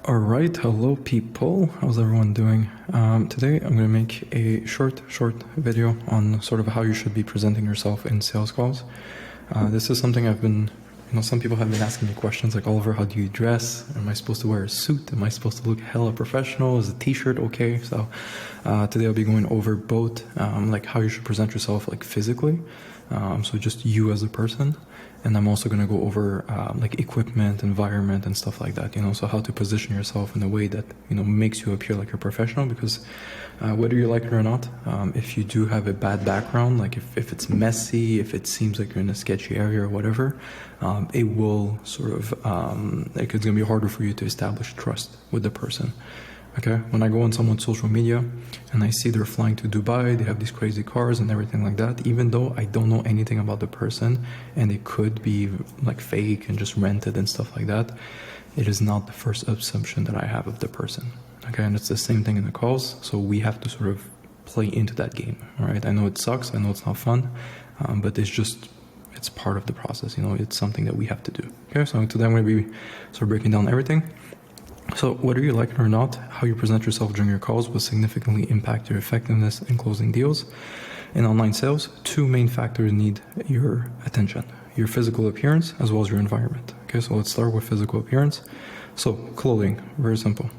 All right, hello people. How's everyone doing? Today I'm going to make a short video on sort of how you should be presenting yourself in sales calls. This is something I've been, some people have been asking me questions like, Oliver, how do you dress? Am I supposed to wear a suit? Am I supposed to look hella professional? Is a t-shirt okay? So today I'll be going over both like how you should present yourself like physically, so just you as a person. And I'm also going to go over like equipment, environment, and stuff like that, so how to position yourself in a way that, makes you appear like a professional, because whether you like it or not, if you do have a bad background, like if it's messy, if it seems like you're in a sketchy area or whatever, it will sort of, like it's going to be harder for you to establish trust with the person. Okay, when I go on someone's social media and I see they're flying to Dubai, they have these crazy cars and everything like that, even though I don't know anything about the person and it could be like fake and just rented and stuff like that, it is not the first assumption that I have of the person. Okay, and it's the same thing in the calls, so we have to sort of play into that game. All right, I know it sucks, I know it's not fun, but it's part of the process. It's something that we have to do. Okay, so today I'm going to be sort of breaking down everything. So whether you like it or not, how you present yourself during your calls will significantly impact your effectiveness in closing deals. In online sales, two main factors need your attention: your physical appearance as well as your environment. Okay, so let's start with physical appearance. So clothing, very simple.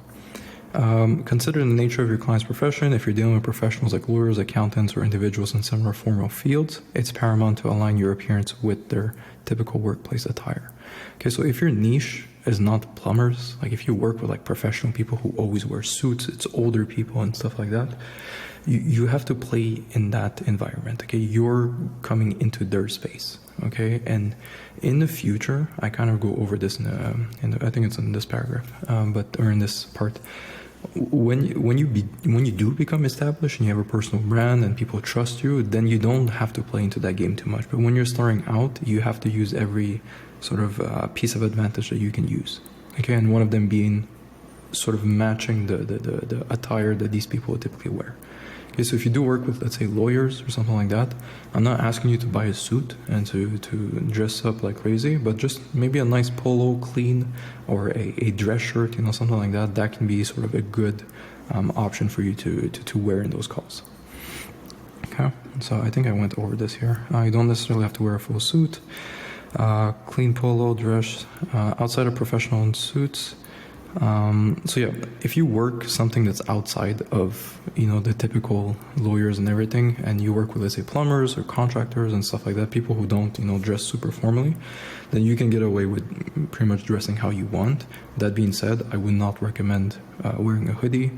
Consider the nature of your client's profession. If you're dealing with professionals like lawyers, accountants, or individuals in similar formal fields, it's paramount to align your appearance with their typical workplace attire. Okay, so if your niche is not plumbers, like if you work with like professional people who always wear suits, it's older people and stuff like that, you have to play in that environment. Okay, you're coming into their space. Okay, and in the future, I kind of go over this I think it's in this paragraph, or in this part. When you do become established and you have a personal brand and people trust you, then you don't have to play into that game too much. But when you're starting out, you have to use every sort of piece of advantage that you can use. Okay, and one of them being sort of matching the attire that these people typically wear. Okay, so if you do work with, let's say, lawyers or something like that, I'm not asking you to buy a suit and to dress up like crazy, but just maybe a nice polo, clean, or a dress shirt, something like that. That can be sort of a good option for you to wear in those calls. Okay, so I think I went over this here. You don't necessarily have to wear a full suit. Clean polo, dress, outside of professional suits. So yeah, if you work something that's outside of, the typical lawyers and everything, and you work with, let's say, plumbers or contractors and stuff like that, people who don't, dress super formally, then you can get away with pretty much dressing how you want. That being said, I would not recommend wearing a hoodie.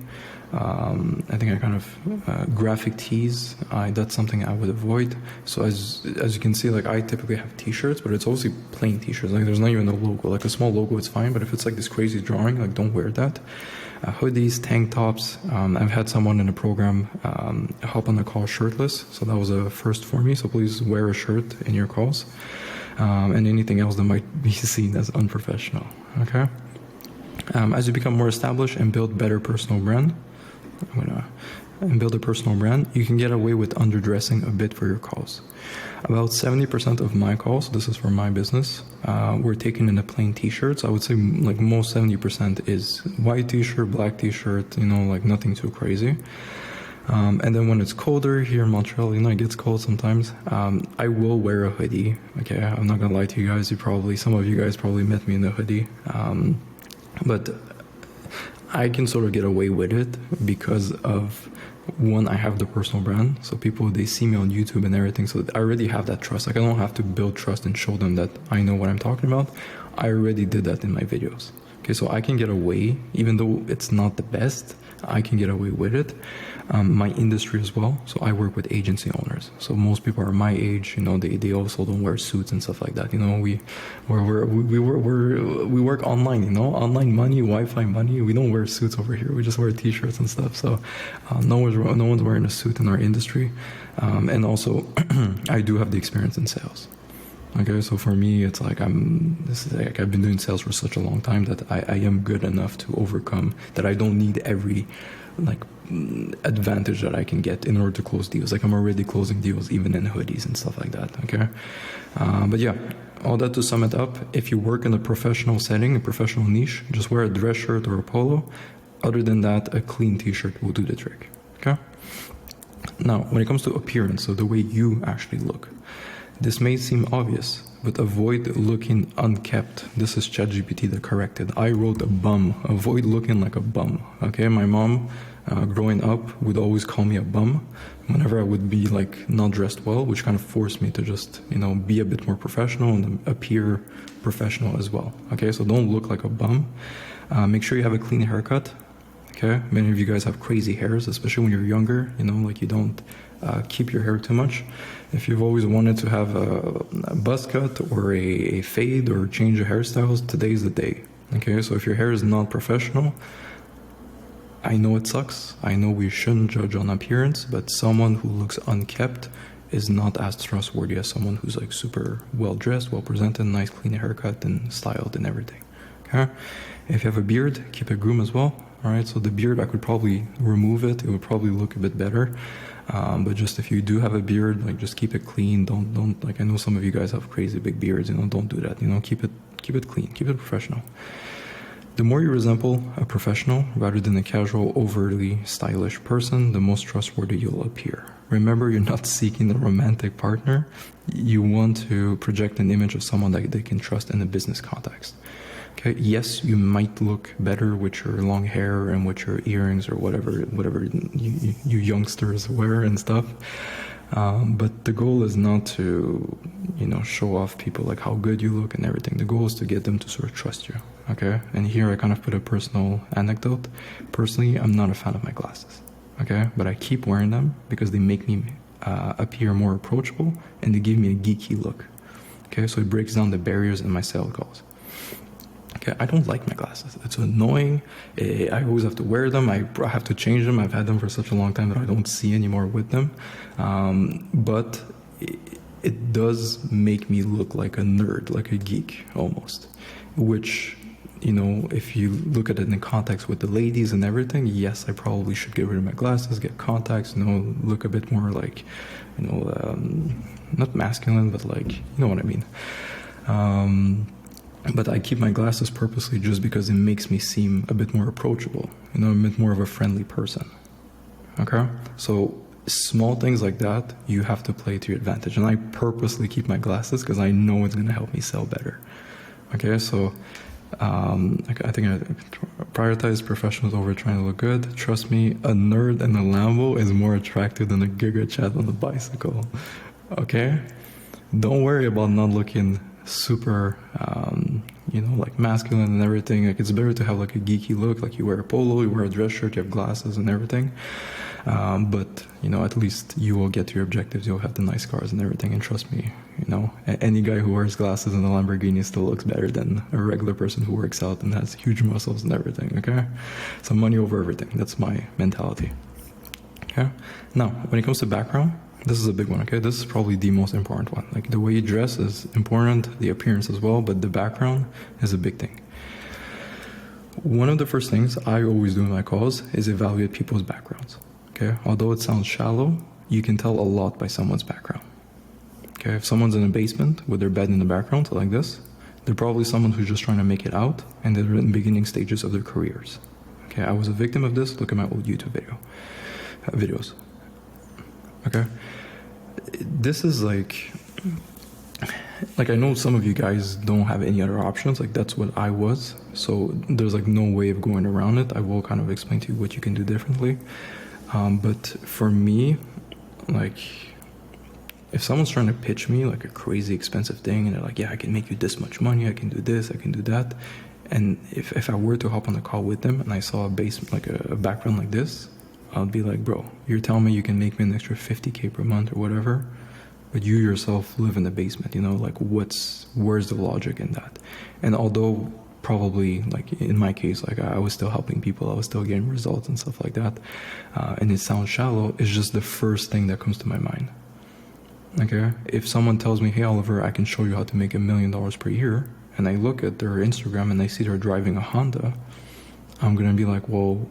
I think I kind of graphic tees, that's something I would avoid. So as you can see, like I typically have t-shirts, but it's obviously plain t-shirts. Like there's not even a logo. Like a small logo is fine, but if it's like this crazy drawing, like don't wear that. Hoodies, tank tops. I've had someone in a program hop on the call shirtless, so that was a first for me. So please wear a shirt in your calls, and anything else that might be seen as unprofessional. Okay. As you become more established and build better personal brand, build a personal brand, you can get away with underdressing a bit for your calls. About 70% of my calls, this is for my business, were taken in a plain t-shirts. I would say like most 70% is white t-shirt, black t-shirt, like nothing too crazy. And then when it's colder here in Montreal, it gets cold sometimes, I will wear a hoodie. Okay, I'm not gonna lie to you guys, some of you guys probably met me in a hoodie. But I can sort of get away with it because of, one, I have the personal brand, so people, they see me on YouTube and everything, so I already have that trust. Like I don't have to build trust and show them that I know what I'm talking about. I already did that in my videos. Okay, so I can get away, even though it's not the best, I can get away with it. My industry as well, so I work with agency owners. So most people are my age, they also don't wear suits and stuff like that. We work online, online money, Wi-Fi money. We don't wear suits over here. We just wear t-shirts and stuff. So no one's wearing a suit in our industry. And also, I do have the experience in sales. Okay, so for me, it's like I've been doing sales for such a long time that I am good enough to overcome that. I don't need every advantage that I can get in order to close deals. Like I'm already closing deals even in hoodies and stuff like that. Okay, but yeah, all that to sum it up, if you work in a professional setting, a professional niche, just wear a dress shirt or a polo. Other than that, a clean t-shirt will do the trick, okay? Now, when it comes to appearance, so the way you actually look, this may seem obvious, but avoid looking unkept. This is ChatGPT that corrected. I wrote a bum. Avoid looking like a bum, okay? My mom, growing up, would always call me a bum whenever I would be like not dressed well, which kind of forced me to just, you know, be a bit more professional and appear professional as well, okay? So don't look like a bum. Make sure you have a clean haircut. Okay, many of you guys have crazy hairs, especially when you're younger, you know, like you don't keep your hair too much. If you've always wanted to have a buzz cut or a fade or change your hairstyles, today's the day. Okay, so if your hair is not professional, I know it sucks. I know we shouldn't judge on appearance, but someone who looks unkept is not as trustworthy as someone who's like super well dressed, well presented, nice clean haircut and styled and everything. Okay, if you have a beard, keep it groomed as well. All right, so the beard, I could probably remove it. It would probably look a bit better. But just if you do have a beard, like just keep it clean. Don't like, I know some of you guys have crazy big beards, you know, don't do that. You know, keep it clean, keep it professional. The more you resemble a professional rather than a casual, overly stylish person, the most trustworthy you'll appear. Remember, you're not seeking a romantic partner. You want to project an image of someone that they can trust in a business context. Okay, yes, you might look better with your long hair and with your earrings or whatever you youngsters wear and stuff. But the goal is not to, you know, show off people like how good you look and everything. The goal is to get them to sort of trust you. Okay, and here I kind of put a personal anecdote. Personally, I'm not a fan of my glasses. Okay, but I keep wearing them because they make me appear more approachable and they give me a geeky look. Okay, so it breaks down the barriers in my sales calls. Okay, I don't like my glasses. It's annoying. I always have to wear them. I have to change them. I've had them for such a long time that I don't see anymore with them. But it does make me look like a nerd, like a geek almost. Which, you know, if you look at it in context with the ladies and everything, yes, I probably should get rid of my glasses, get contacts, you know, look a bit more like, you know, not masculine, but like, you know what I mean. But I keep my glasses purposely just because it makes me seem a bit more approachable, you know, a bit more of a friendly person. Okay? So small things like that, you have to play to your advantage. And I purposely keep my glasses because I know it's going to help me sell better. Okay? So I think I prioritize professionals over trying to look good. Trust me, a nerd in a Lambo is more attractive than a Giga Chad on a bicycle. Okay? Don't worry about not looking super, you know, like masculine and everything. Like, it's better to have like a geeky look, like you wear a polo, you wear a dress shirt, you have glasses and everything. But, you know, at least you will get to your objectives. You'll have the nice cars and everything. And trust me, you know, any guy who wears glasses in a Lamborghini still looks better than a regular person who works out and has huge muscles and everything. Okay, so money over everything. That's my mentality. Okay, now when it comes to background, this is a big one, okay? This is probably the most important one. Like, the way you dress is important, the appearance as well, but the background is a big thing. One of the first things I always do in my calls is evaluate people's backgrounds, okay? Although it sounds shallow, you can tell a lot by someone's background. Okay, if someone's in a basement with their bed in the background, like this, they're probably someone who's just trying to make it out, and they're in the beginning stages of their careers. Okay, I was a victim of this. Look at my old YouTube videos. Okay, this is like I know some of you guys don't have any other options. Like, that's what I was. So there's like no way of going around it. I will kind of explain to you what you can do differently. But for me, like, if someone's trying to pitch me like a crazy expensive thing and they're like, yeah, I can make you this much money, I can do this, I can do that. And if I were to hop on the call with them and I saw a background like this, I'll be like, bro, you're telling me you can make me an extra 50K per month or whatever, but you yourself live in the basement, you know, like where's the logic in that? And although probably, like in my case, like I was still helping people, I was still getting results and stuff like that, and it sounds shallow, it's just the first thing that comes to my mind. Okay, if someone tells me, hey Oliver, I can show you how to make $1 million per year, and I look at their Instagram and I see they're driving a Honda, I'm gonna be like, well,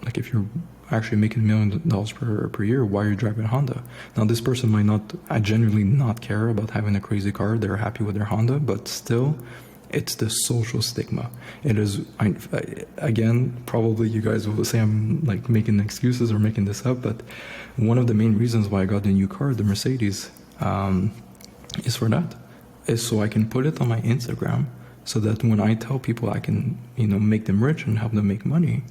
like if you're actually making $1 million per year. Why are you driving a Honda? Now, this person might not, I genuinely not care about having a crazy car. They're happy with their Honda, but still, it's the social stigma. It is, again, probably you guys will say I'm like making excuses or making this up, but one of the main reasons why I got the new car, the Mercedes, is for that. Is so I can put it on my Instagram, so that when I tell people I can, make them rich and help them make money,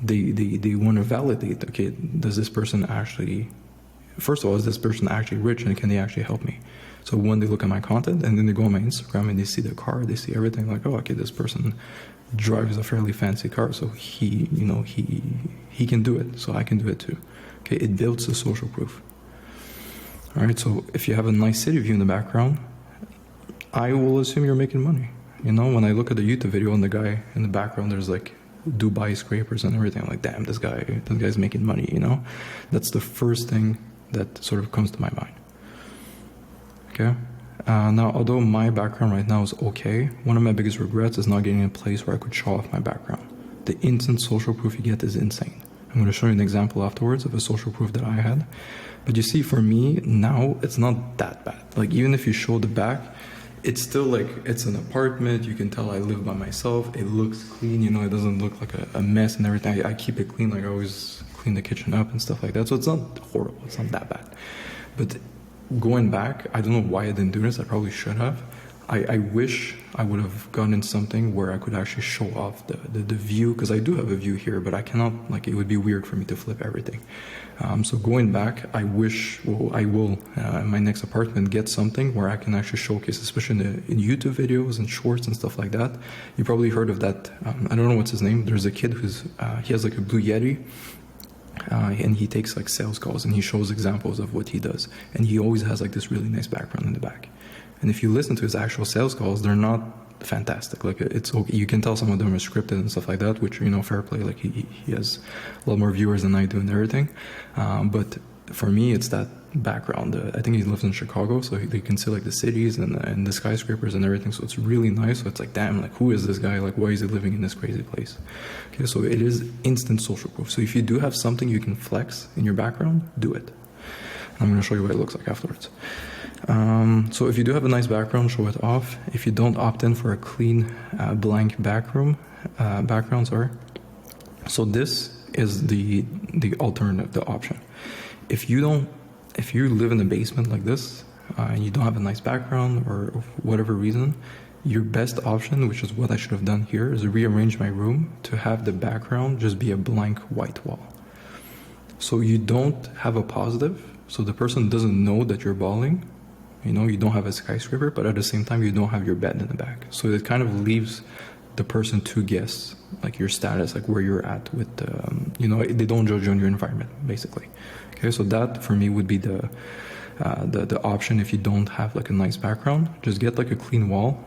they want to validate, okay, does this person actually, first of all, is this person actually rich and can they actually help me? So when they look at my content and then they go on my Instagram and they see the car, they see everything, like, oh, okay, this person drives a fairly fancy car, so he can do it, so I can do it too. Okay, it builds the social proof. All right, so if you have a nice city view in the background, I will assume you're making money. When I look at the YouTube video and the guy in the background, there's like Dubai scrapers and everything. I'm like, damn, this guy's making money, That's the first thing that sort of comes to my mind. Okay. Now, although my background right now is okay, one of my biggest regrets is not getting a place where I could show off my background. The instant social proof you get is insane. I'm going to show you an example afterwards of a social proof that I had. But you see, for me, now, it's not that bad. Like, even if you show the back, it's still like, it's an apartment. You can tell I live by myself. It looks clean, it doesn't look like a mess and everything. I keep it clean. Like, I always clean the kitchen up and stuff like that. So it's not horrible. It's not that bad. But going back, I don't know why I didn't do this. I probably should have. I wish I would have gotten something where I could actually show off the view, because I do have a view here, but I cannot, like, it would be weird for me to flip everything. So going back, I will, in my next apartment, get something where I can actually showcase, especially in YouTube videos and shorts and stuff like that. You probably heard of that, I don't know what's his name. There's a kid he has like a Blue Yeti. And he takes like sales calls and he shows examples of what he does. And he always has like this really nice background in the back. And if you listen to his actual sales calls, they're not fantastic. Like, it's okay. You can tell some of them are scripted and stuff like that, which, fair play. Like, he has a lot more viewers than I do and everything. But for me, it's that background. I think he lives in Chicago, so you can see like the cities and the skyscrapers and everything. So it's really nice. So it's like, damn, like, who is this guy? Like, why is he living in this crazy place? Okay, so it is instant social proof. So if you do have something you can flex in your background, do it. I'm going to show you what it looks like afterwards. So if you do have a nice background, show it off. If you don't opt in for a clean blank background, so this is the alternative, the option. If you live in a basement like this and you don't have a nice background or whatever reason, your best option, which is what I should have done here, is rearrange my room to have the background just be a blank white wall. So you don't have a positive, so the person doesn't know that you're balling. You don't have a skyscraper, but at the same time, you don't have your bed in the back. So it kind of leaves the person to guess, like, your status, like where you're at with, they don't judge on your environment, basically. Okay, so that for me would be the option if you don't have like a nice background. Just get like a clean wall,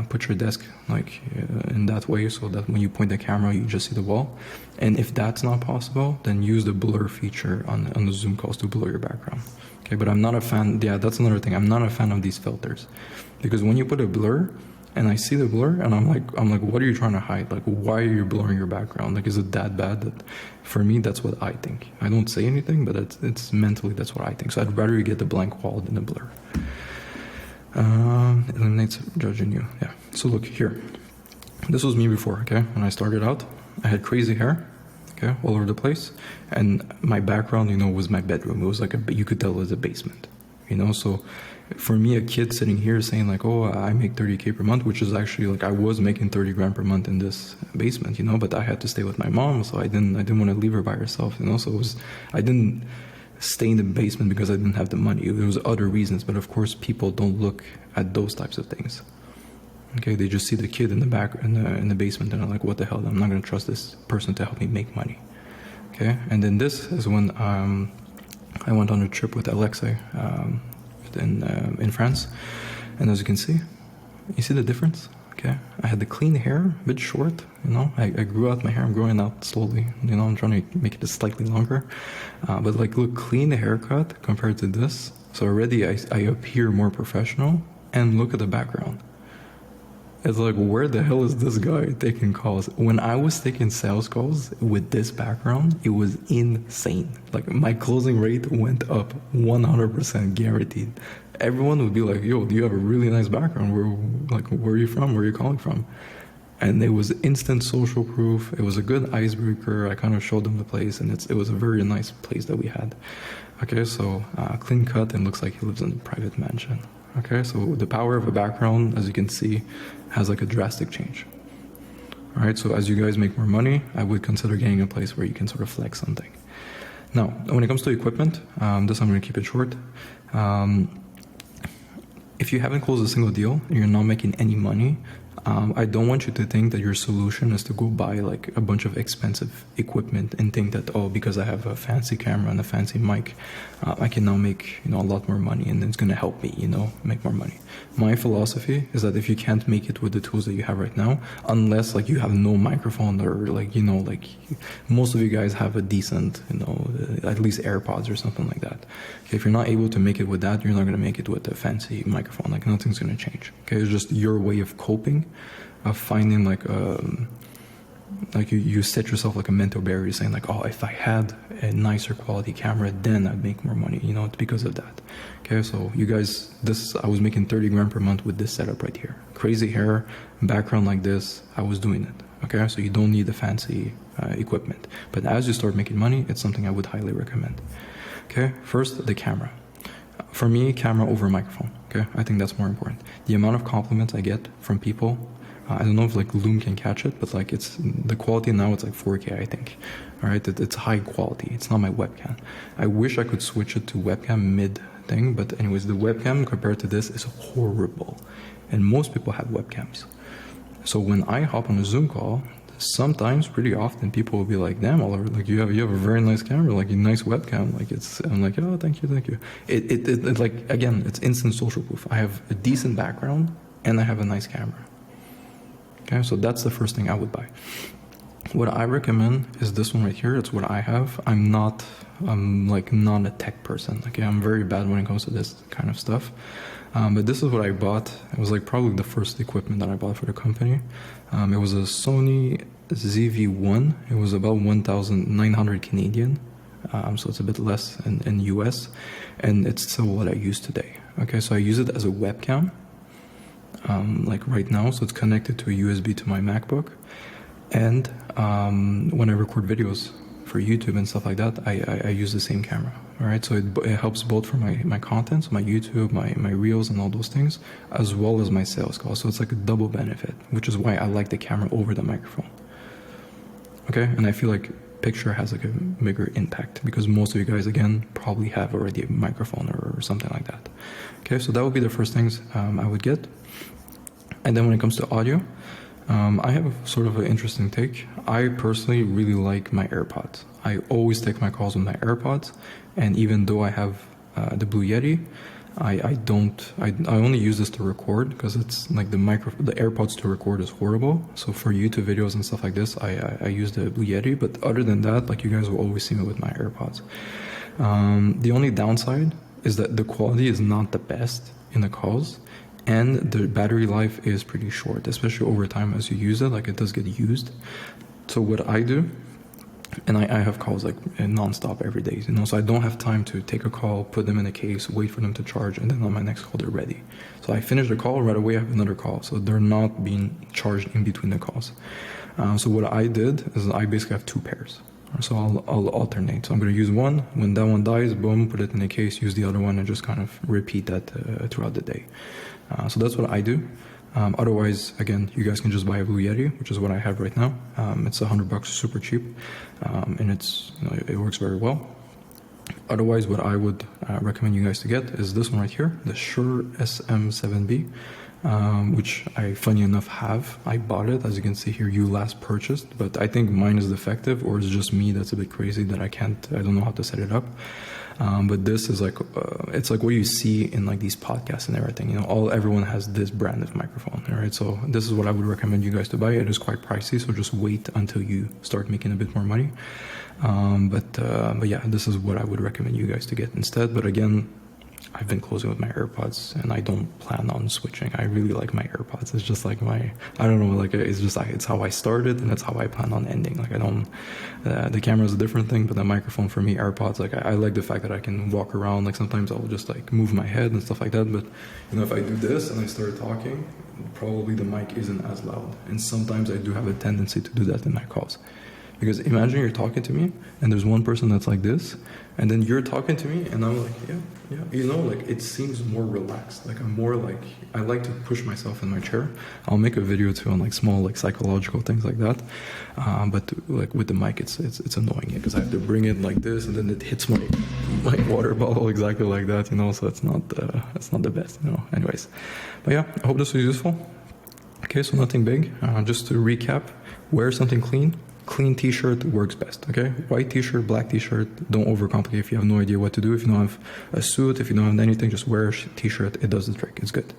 put your desk like in that way so that when you point the camera, you just see the wall. And if that's not possible, then use the blur feature on the Zoom calls to blur your background. Okay, but I'm not a fan. Yeah, that's another thing. I'm not a fan of these filters, because when you put a blur, and I see the blur, and I'm like, what are you trying to hide? Like, why are you blurring your background? Like, is it that bad? That, for me, that's what I think. I don't say anything, but it's mentally, that's what I think. So I'd rather you get the blank wall than the blur. Eliminates judging you. Yeah. So look here. This was me before. Okay, when I started out, I had crazy hair. Okay, all over the place, and my background, was my bedroom. It was like you could tell it was a basement. So for me, a kid sitting here saying like, oh, I make 30K per month, which is actually like, I was making 30 grand per month in this basement, but I had to stay with my mom, so I didn't want to leave her by herself, so I didn't stay in the basement because I didn't have the money. There was other reasons, but of course people don't look at those types of things. Okay, they just see the kid in the back in the basement and are like, what the hell, I'm not going to trust this person to help me make money. Okay, and then this is when I went on a trip with Alexei in France, and as you can see, you see the difference. Okay, I had the clean hair, a bit short, I grew out my hair. I'm growing out slowly, I'm trying to make it slightly longer, but like, look, clean haircut compared to this. So already I appear more professional, and look at the background. It's like, where the hell is this guy taking calls? When I was taking sales calls with this background, it was insane. Like my closing rate went up 100% guaranteed. Everyone would be like, yo, do you have a really nice background? Where are you from? Where are you calling from? And it was instant social proof. It was a good icebreaker. I kind of showed them the place, and it was a very nice place that we had. Okay, so clean cut, and looks like he lives in a private mansion. Okay, so the power of a background, as you can see, has like a drastic change. All right, so as you guys make more money, I would consider getting a place where you can sort of flex something. Now, when it comes to equipment, this I'm going to keep it short. If you haven't closed a single deal and you're not making any money, I don't want you to think that your solution is to go buy like a bunch of expensive equipment and think that, oh, because I have a fancy camera and a fancy mic, I can now make, a lot more money and it's going to help me, make more money. My philosophy is that if you can't make it with the tools that you have right now, unless like you have no microphone or like most of you guys have a decent, at least AirPods or something like that. Okay, if you're not able to make it with that, you're not going to make it with a fancy microphone. Like nothing's going to change. Okay, it's just your way of coping, of finding like you set yourself like a mental barrier, saying like, oh, if I had a nicer quality camera, then I'd make more money. It's because of that. Okay, so you guys, I was making 30 grand per month with this setup right here. Crazy hair, background like this, I was doing it. Okay, so you don't need the fancy equipment. But as you start making money, it's something I would highly recommend. Okay, first, the camera. For me, camera over microphone. Okay, I think that's more important. The amount of compliments I get from people, I don't know if like Loom can catch it, but like it's the quality now, it's like 4K, I think. All right, it's high quality. It's not my webcam. I wish I could switch it to webcam mid thing, but anyways, the webcam compared to this is horrible, and most people have webcams. So when I hop on a Zoom call, sometimes, pretty often, people will be like, "Damn, Oliver, like you have a very nice camera, like a nice webcam." Like I'm like, "Oh, thank you." It like again, it's instant social proof. I have a decent background and I have a nice camera. Okay, so that's the first thing I would buy. What I recommend is this one right here. It's what I have. I'm not a tech person. Okay, I'm very bad when it comes to this kind of stuff. But this is what I bought. It was like probably the first equipment that I bought for the company. It was a Sony ZV-1. It was about 1,900 Canadian. So it's a bit less in US, and it's still what I use today. Okay, so I use it as a webcam, like right now. So it's connected to a USB to my MacBook, and when I record videos for YouTube and stuff like that, I use the same camera. All right, so it helps both for my content, so my YouTube, my reels and all those things, as well as my sales calls. So it's like a double benefit, which is why I like the camera over the microphone. Okay, and I feel like picture has like a bigger impact because most of you guys, again, probably have already a microphone or something like that. Okay, so that would be the first things I would get. And then when it comes to audio, I have sort of an interesting take. I personally really like my AirPods. I always take my calls with my AirPods, and even though I have the Blue Yeti, I only use this to record because it's like the AirPods to record is horrible. So for YouTube videos and stuff like this, I use the Blue Yeti. But other than that, like you guys will always see me with my AirPods. The only downside is that the quality is not the best in the calls, and the battery life is pretty short, especially over time as you use it. Like it does get used. So what I do, and I have calls like non-stop every day, so I don't have time to take a call, put them in a case, wait for them to charge, and then on my next call they're ready. So I finish the call, right away I have another call, so they're not being charged in between the calls. So what I did is I basically have two pairs. So I'll alternate. So I'm going to use one. When that one dies, boom, put it in a case, use the other one, and just kind of repeat that throughout the day. So that's what I do. Otherwise, again, you guys can just buy a Blue Yeti, which is what I have right now. It's $100, super cheap, and it works very well. Otherwise, what I would recommend you guys to get is this one right here, the Shure SM7B, which I, funny enough, have. I bought it, as you can see here, you last purchased, but I think mine is defective, or it's just me that's a bit crazy that I don't know how to set it up. But this is like, it's like what you see in like these podcasts and everything, everyone has this brand of microphone, all right? So this is what I would recommend you guys to buy. It is quite pricey, so just wait until you start making a bit more money. But yeah, this is what I would recommend you guys to get instead. But again, I've been closing with my AirPods, and I don't plan on switching. I really like my AirPods. It's just like I don't know, like it's just like, it's how I started, and that's how I plan on ending. Like I don't, the camera is a different thing, but the microphone for me, AirPods, like I like the fact that I can walk around. Like sometimes I'll just like move my head and stuff like that, but you know, if I do this and I start talking, probably the mic isn't as loud. And sometimes I do have a tendency to do that in my calls. Because imagine you're talking to me and there's one person that's like this, and then you're talking to me and I'm like, yeah, you know, like it seems more relaxed. Like I'm more like, I like to push myself in my chair. I'll make a video too on like small like psychological things like that. But like with the mic, it's annoying because I have to bring it like this and then it hits my water bottle exactly like that, you know, so it's not the best, you know, anyways. But yeah, I hope this was useful. Okay, so nothing big. Just to recap, wear something clean. Clean t-shirt works best, okay? White t-shirt, black t-shirt, don't overcomplicate if you have no idea what to do. If you don't have a suit, if you don't have anything, just wear a t-shirt. It does the trick, it's good.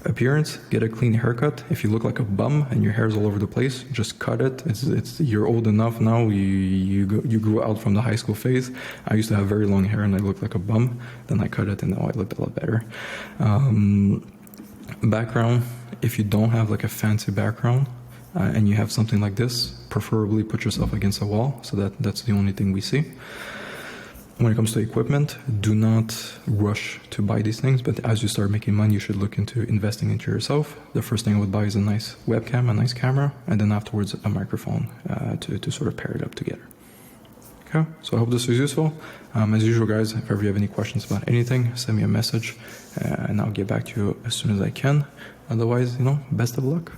Appearance, get a clean haircut. If you look like a bum and your hair's all over the place, just cut it. You're old enough now, you grew out from the high school phase. I used to have very long hair and I looked like a bum. Then I cut it and now I looked a lot better. Background, if you don't have like a fancy background, and you have something like this, preferably put yourself against a wall, so that's the only thing we see. When it comes to equipment, do not rush to buy these things, but as you start making money, you should look into investing into yourself. The first thing I would buy is a nice webcam, a nice camera, and then afterwards a microphone to sort of pair it up together. Okay, so I hope this was useful. As usual, guys, if ever you have any questions about anything, send me a message, and I'll get back to you as soon as I can. Otherwise, you know, best of luck.